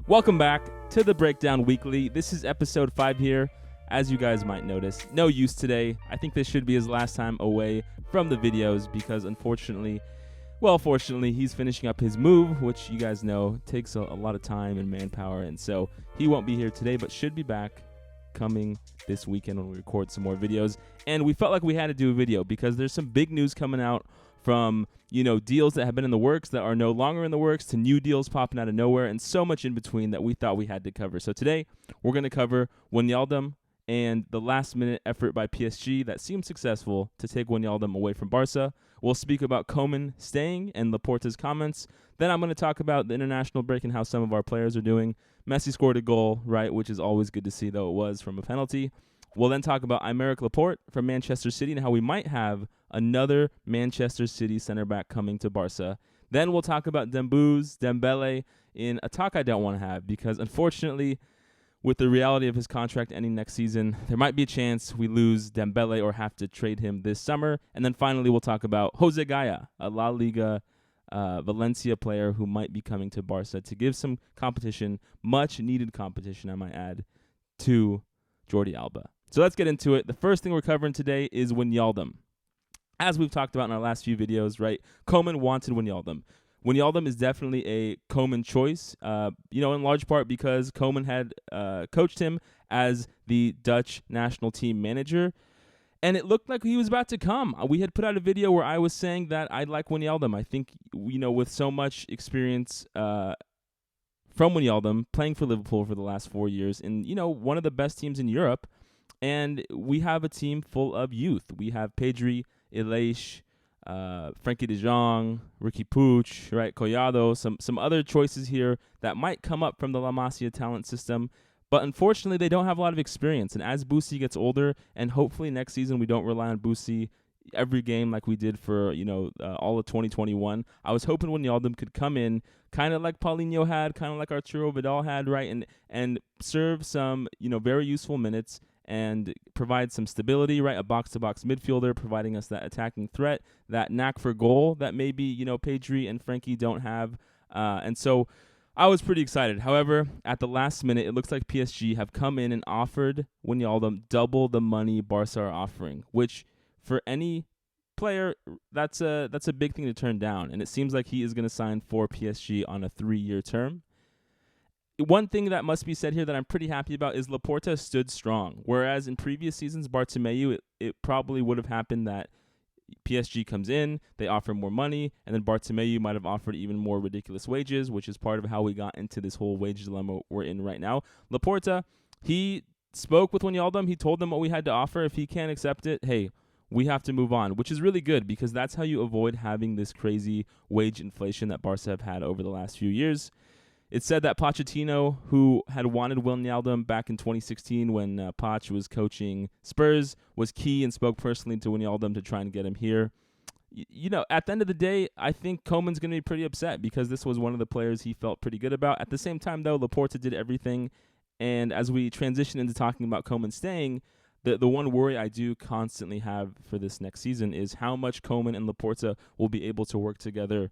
Welcome back to the Breakdown Weekly. This is episode 5 here. As you guys might notice, no use today. I think this should be his last time away from the videos because fortunately, he's finishing up his move, which you guys know takes a lot of time and manpower, and so he won't be here today, but should be back coming this weekend when we record some more videos. And we felt like we had to do a video because there's some big news coming out from, deals that have been in the works that are no longer in the works to new deals popping out of nowhere and so much in between that we thought we had to cover. So today we're going to cover Wijnaldum and the last-minute effort by PSG that seemed successful to take Wijnaldum away from Barca. We'll speak about Koeman staying and Laporta's comments. Then I'm going to talk about the international break and how some of our players are doing. Messi scored a goal, right, which is always good to see, though it was from a penalty. We'll then talk about Aymeric Laporte from Manchester City and how we might have another Manchester City center back coming to Barca. Then we'll talk about Dembele in a talk I don't want to have because, unfortunately, with the reality of his contract ending next season, there might be a chance we lose Dembele or have to trade him this summer. And then finally, we'll talk about Jose Gaya, a La Liga Valencia player who might be coming to Barca to give some competition, much-needed competition, I might add, to Jordi Alba. So let's get into it. The first thing we're covering today is Wijnaldum. As we've talked about in our last few videos, right, Koeman wanted Wijnaldum. Wijnaldum is definitely a Koeman choice, in large part because Koeman had coached him as the Dutch national team manager, and it looked like he was about to come. We had put out a video where I was saying that I like Wijnaldum. I think, with so much experience from Wijnaldum, playing for Liverpool for the last 4 years, and, one of the best teams in Europe, and we have a team full of youth. We have Pedri, Elish, Frankie de Jong, Ricky Puig, right, Collado, some other choices here that might come up from the La Masia talent system, but unfortunately they don't have a lot of experience. And as Boosie gets older, and hopefully next season we don't rely on Boosie every game like we did for all of 2021, I was hoping Wijnaldum could come in kind of like Paulinho had, kind of like Arturo Vidal had, right, and serve some very useful minutes and provide some stability, right? A box-to-box midfielder providing us that attacking threat, that knack for goal that maybe, Pedri and Frankie don't have. And so I was pretty excited. However, at the last minute, it looks like PSG have come in and offered Wijnaldum double the money Barca are offering, which for any player, that's a big thing to turn down. And it seems like he is going to sign for PSG on a 3-year term. One thing that must be said here that I'm pretty happy about is Laporta stood strong. Whereas in previous seasons, Bartomeu, it probably would have happened that PSG comes in, they offer more money, and then Bartomeu might have offered even more ridiculous wages, which is part of how we got into this whole wage dilemma we're in right now. Laporta, he spoke with Wijnaldum. He told them what we had to offer. If he can't accept it, hey, we have to move on, which is really good because that's how you avoid having this crazy wage inflation that Barca have had over the last few years. It said that Pochettino, who had wanted Wijnaldum back in 2016 when Poch was coaching Spurs, was key and spoke personally to Wijnaldum to try and get him here. At the end of the day, I think Koeman's going to be pretty upset because this was one of the players he felt pretty good about. At the same time, though, Laporta did everything. And as we transition into talking about Koeman staying, the one worry I do constantly have for this next season is how much Koeman and Laporta will be able to work together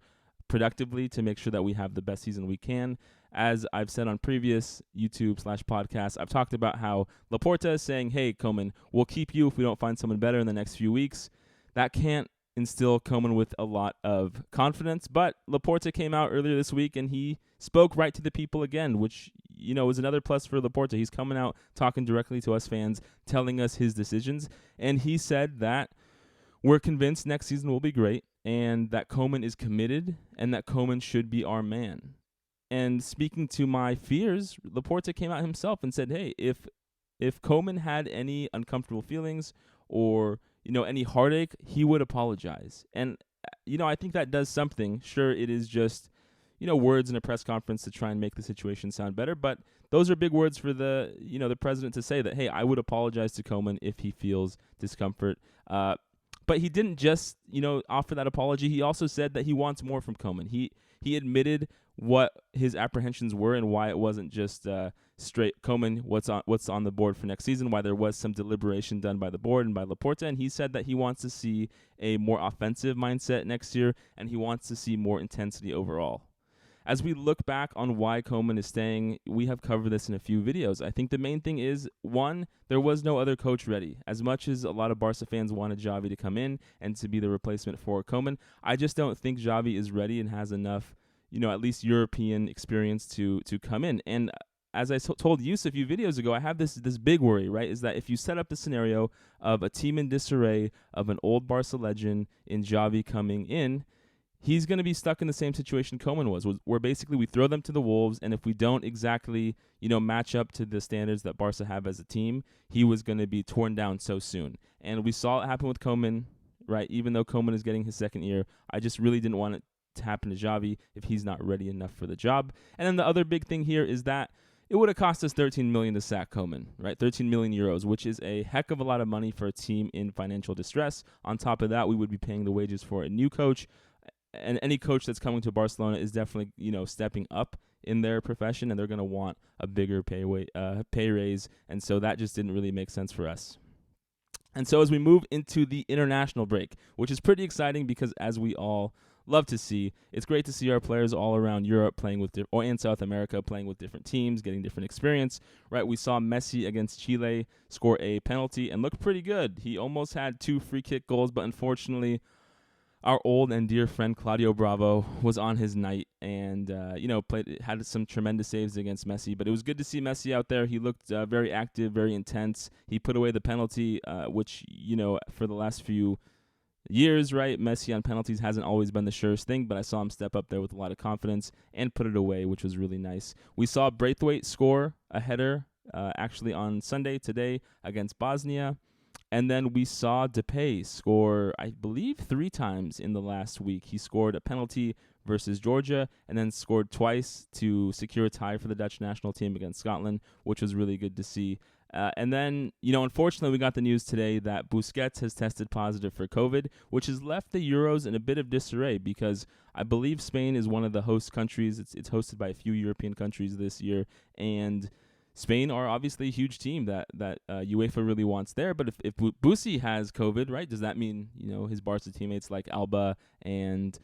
productively to make sure that we have the best season we can. As I've said on previous YouTube/podcasts, I've talked about how Laporta is saying, hey, Koeman, we'll keep you if we don't find someone better in the next few weeks. That can't instill Koeman with a lot of confidence, but Laporta came out earlier this week and he spoke right to the people again, which, is another plus for Laporta. He's coming out talking directly to us fans, telling us his decisions, and he said that we're convinced next season will be great, and that Koeman is committed, and that Koeman should be our man. And speaking to my fears, Laporta came out himself and said, hey, if Koeman had any uncomfortable feelings or, any heartache, he would apologize. And, I think that does something. Sure, it is just, words in a press conference to try and make the situation sound better, but those are big words for the president to say that, hey, I would apologize to Koeman if he feels discomfort. But he didn't just, offer that apology. He also said that he wants more from Koeman. He admitted what his apprehensions were and why it wasn't just straight Koeman, what's on the board for next season, why there was some deliberation done by the board and by Laporta. And he said that he wants to see a more offensive mindset next year, and he wants to see more intensity overall. as we look back on why Koeman is staying, we have covered this in a few videos. I think the main thing is, one, there was no other coach ready. As much as a lot of Barca fans wanted Xavi to come in and to be the replacement for Koeman, I just don't think Xavi is ready and has enough, at least European experience to come in. And as I told Yusuf a few videos ago, I have this big worry, right, is that if you set up the scenario of a team in disarray, of an old Barca legend in Xavi coming in, he's going to be stuck in the same situation Koeman was, where basically we throw them to the wolves, and if we don't exactly, match up to the standards that Barca have as a team, he was going to be torn down so soon. And we saw it happen with Koeman, right? Even though Koeman is getting his second year, I just really didn't want it to happen to Xavi if he's not ready enough for the job. And then the other big thing here is that it would have cost us 13 million to sack Koeman, right? 13 million euros, which is a heck of a lot of money for a team in financial distress. On top of that, we would be paying the wages for a new coach. And any coach that's coming to Barcelona is definitely, stepping up in their profession, and they're going to want a bigger pay raise. And so that just didn't really make sense for us. And so as we move into the international break, which is pretty exciting because as we all love to see, it's great to see our players all around Europe playing with or in South America playing with different teams, getting different experience, right? We saw Messi against Chile score a penalty and look pretty good. He almost had 2 free kick goals, but unfortunately our old and dear friend Claudio Bravo was on his night and, had some tremendous saves against Messi. But it was good to see Messi out there. He looked very active, very intense. He put away the penalty, which, for the last few years, right, Messi on penalties hasn't always been the surest thing, but I saw him step up there with a lot of confidence and put it away, which was really nice. We saw Braithwaite score a header actually on Sunday today against Bosnia. And then we saw Depay score, I believe, 3 times in the last week. He scored a penalty versus Georgia and then scored twice to secure a tie for the Dutch national team against Scotland, which was really good to see. And then, unfortunately, we got the news today that Busquets has tested positive for COVID, which has left the Euros in a bit of disarray because I believe Spain is one of the host countries. It's hosted by a few European countries this year, and Spain are obviously a huge team that UEFA really wants there. But if Busi has COVID, right, does that mean, his Barca teammates like Alba and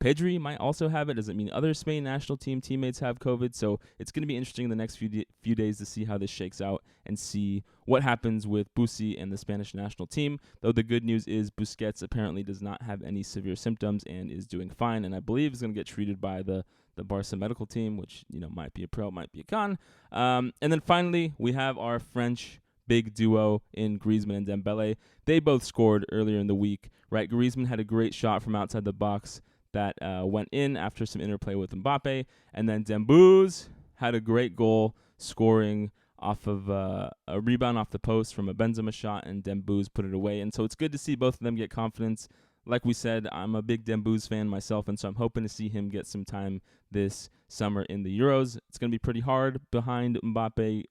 Pedri might also have it? Does it mean other Spain national team teammates have COVID? So it's going to be interesting in the next few days to see how this shakes out and see what happens with Busi and the Spanish national team. Though the good news is Busquets apparently does not have any severe symptoms and is doing fine, and I believe is going to get treated by the Barca medical team, which might be a pro, might be a con. And then finally, we have our French big duo in Griezmann and Dembele. They both scored earlier in the week, right? Griezmann had a great shot from outside the box that went in after some interplay with Mbappe, and then Dembouz had a great goal scoring off of a rebound off the post from a Benzema shot, and Dembouz put it away. And so it's good to see both of them get confidence. Like we said, I'm a big Dembouz fan myself, and so I'm hoping to see him get some time this summer in the Euros. It's going to be pretty hard behind Mbappe,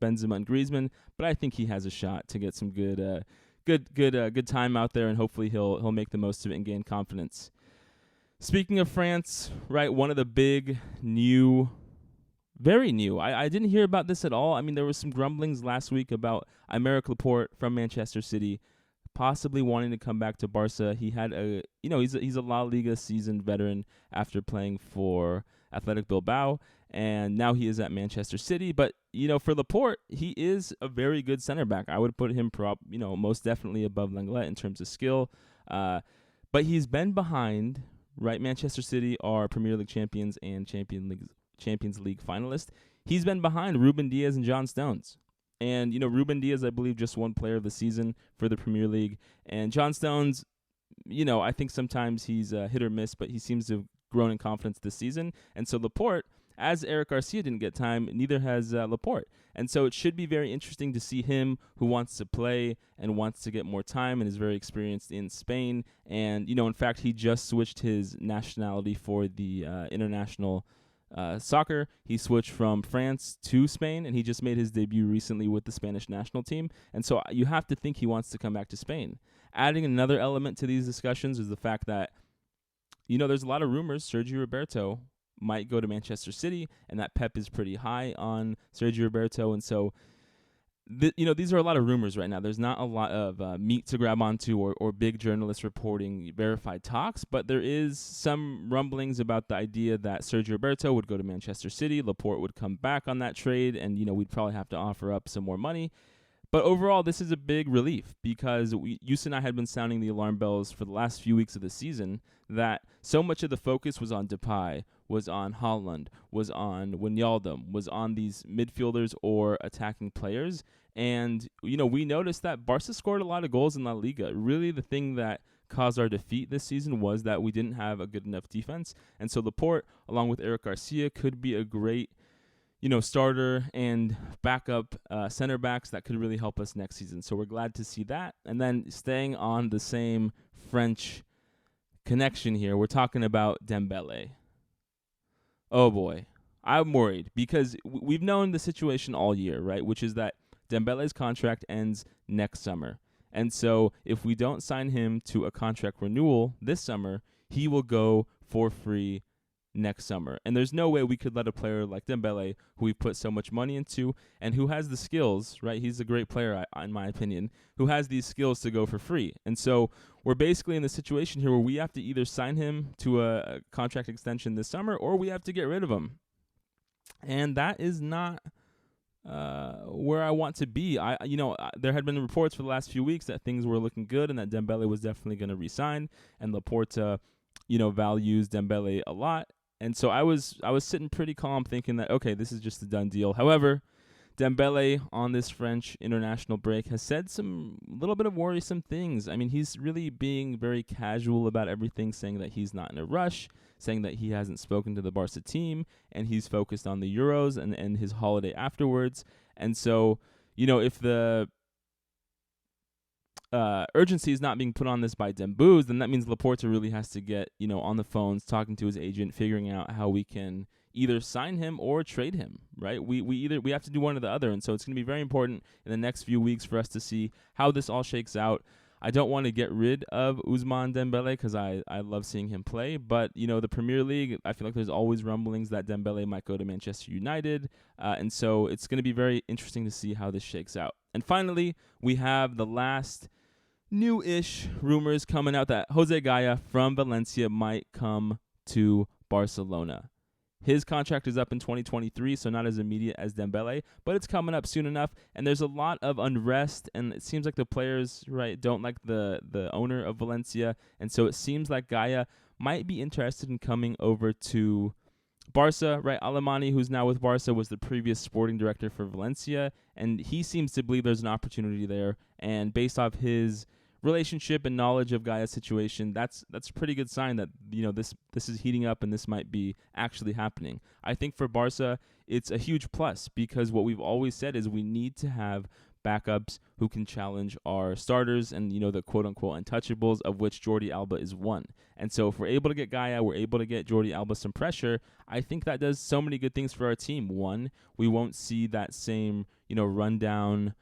Benzema, and Griezmann, but I think he has a shot to get some good time out there, and hopefully he'll make the most of it and gain confidence. Speaking of France, right, one of the big new, very new, I didn't hear about this at all. I mean, there was some grumblings last week about Aymeric Laporte from Manchester City possibly wanting to come back to Barca. He had he's a La Liga seasoned veteran after playing for Athletic Bilbao, and now he is at Manchester City. But, for Laporte, he is a very good center back. I would put him most definitely above Lenglet in terms of skill. But he's been behind, right? Manchester City are Premier League champions and Champions League finalists. He's been behind Ruben Diaz and John Stones. And, Ruben Diaz, I believe, just won Player of the Season for the Premier League. And John Stones, I think sometimes he's hit or miss, but he seems to have grown in confidence this season. And so Laporte, as Eric Garcia didn't get time, neither has Laporte. And so it should be very interesting to see him, who wants to play and wants to get more time and is very experienced in Spain. And, in fact, he just switched his nationality for the international soccer. He switched from France to Spain, and he just made his debut recently with the Spanish national team. And so you have to think he wants to come back to Spain. Adding another element to these discussions is the fact that, there's a lot of rumors Sergio Roberto might go to Manchester City, and that Pep is pretty high on Sergio Roberto. And so these are a lot of rumors right now. There's not a lot of meat to grab onto or big journalists reporting verified talks, but there is some rumblings about the idea that Sergio Roberto would go to Manchester City, Laporte would come back on that trade, and we'd probably have to offer up some more money. But overall, this is a big relief because Yus and I had been sounding the alarm bells for the last few weeks of the season that so much of the focus was on Depay, was on Haaland, was on Wijnaldum, was on these midfielders or attacking players. And, we noticed that Barca scored a lot of goals in La Liga. Really, the thing that caused our defeat this season was that we didn't have a good enough defense. And so Laporte, along with Eric Garcia, could be a great starter and backup center backs that could really help us next season. So we're glad to see that. And then staying on the same French connection here, we're talking about Dembele. Oh boy, I'm worried because we've known the situation all year, right? Which is that Dembele's contract ends next summer. And so if we don't sign him to a contract renewal this summer, he will go for free next summer. And there's no way we could let a player like Dembele, who we put so much money into and who has the skills, right? He's a great player, in my opinion, who has these skills to go for free. And so we're basically in the situation here where we have to either sign him to a contract extension this summer or we have to get rid of him. And that is not where I want to be. There had been reports for the last few weeks that things were looking good and that Dembele was definitely going to resign, and Laporta, values Dembele a lot. And so I was sitting pretty calm thinking that, okay, this is just a done deal. However, Dembele on this French international break has said some little bit of worrisome things. I mean, he's really being very casual about everything, saying that he's not in a rush, saying that he hasn't spoken to the Barca team, and he's focused on the Euros and his holiday afterwards. And so, if the urgency is not being put on this by Dembouz, then that means Laporta really has to get, on the phones, talking to his agent, figuring out how we can either sign him or trade him, right? We have to do one or the other, and so it's going to be very important in the next few weeks for us to see how this all shakes out. I don't want to get rid of Ousmane Dembele because I love seeing him play, but, the Premier League, I feel like there's always rumblings that Dembele might go to Manchester United, and so it's going to be very interesting to see how this shakes out. And finally, we have the last new-ish rumors coming out that Jose Gaya from Valencia might come to Barcelona. His contract is up in 2023, so not as immediate as Dembele, but it's coming up soon enough, and there's a lot of unrest, and it seems like the players, right, don't like the owner of Valencia, and so it seems like Gaya might be interested in coming over to Barca, right? Alemany, who's now with Barca, was the previous sporting director for Valencia, and he seems to believe there's an opportunity there, and based off his relationship and knowledge of Gaya's situation, that's a pretty good sign that this is heating up and this might be actually happening. I think for Barca, it's a huge plus because what we've always said is we need to have backups who can challenge our starters and the quote-unquote untouchables, of which Jordi Alba is one. And so if we're able to get Gaya, we're able to get Jordi Alba some pressure, I think that does so many good things for our team. One, we won't see that same rundown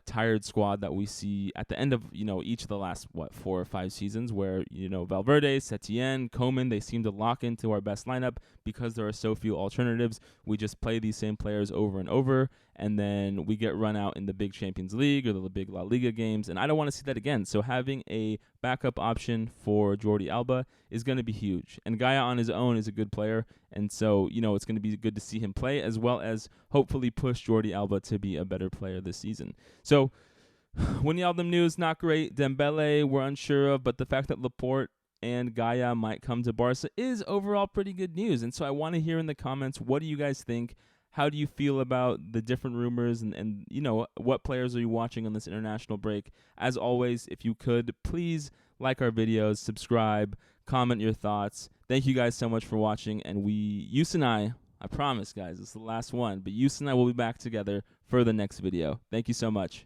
tired squad that we see at the end of each of the last 4 or 5 seasons, where Valverde, Setien, Koeman, they seem to lock into our best lineup because there are so few alternatives. We just play these same players over and over, and then we get run out in the big Champions League or the big La Liga games, and I don't want to see that again. So having a backup option for Jordi Alba is going to be huge, and Gaya on his own is a good player, and so it's going to be good to see him play, as well as hopefully push Jordi Alba to be a better player this season. So Wijnaldum news, not great. Dembele, we're unsure of, but the fact that Laporte and Gaya might come to Barca is overall pretty good news. And so I want to hear in the comments, what do you guys think? How do you feel about the different rumors and what players are you watching on this international break? As always, if you could, please like our videos, subscribe, comment your thoughts. Thank you guys so much for watching. And Yus and I promise, guys, this is the last one, but Yus and I will be back together for the next video. Thank you so much.